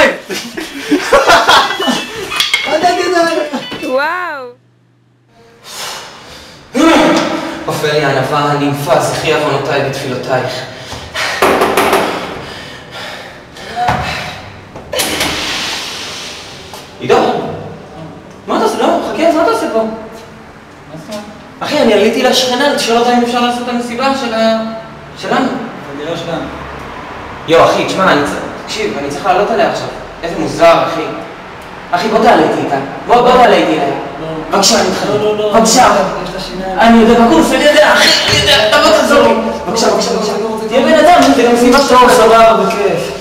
לייב! וואו! אופליה הענווה הנמפה, זכרי עוונותיי בתפילותייך. עידו? מה אתה עושה? לא, חכה, אז מה אתה עושה פה? אחי, אני עליתי לשכנה, תשאל אותה אם אפשר לעשות את המסיבה שלנו. אני לא שלנו. יו, אחי, תשמע, תקשיב, אני צריך לעלות עליה עכשיו. איזה מוזר, אחי. אחי, בוא תעלה איתי איתה. בוא תעלה איתי אליה. בבקשה, אני מתחלם. לא. בבקשה. אני יודע בקורס, אני יודע, אחי, אני יודע. תבוא תחזור לי. בבקשה. תהיה בן אדם, זה גם מסיבה שלו. סבבה, בכיף.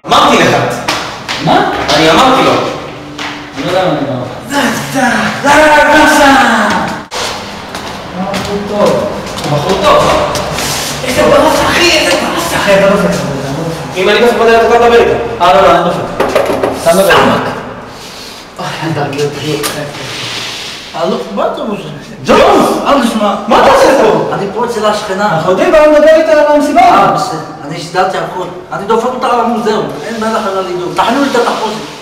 אמרתי לך. מה? אני אמרתי לו. אני לא יודע מה אני אומר. בחור טוב. הוא בחור טוב. איזה ברס, אחי, איזה ברס. אחי, אתה דופק. אם אני דופק בדלת, אתה מדבר איתה. לא, אני דופק. אתה מדבר איתה. אוי, תרגיל אותי. מה אתה אומר? ג'ונס! אל תשמע. מה אתה עושה פה? אני פה אצל השכנה. אנחנו יודעים, בואו נדבר איתה על המסיבה. בסדר. אני השתדלתי הכל. אני דופק אותה על המוזיאון. אין בעיה לך לדאוג. תחנו לי את התחפושת.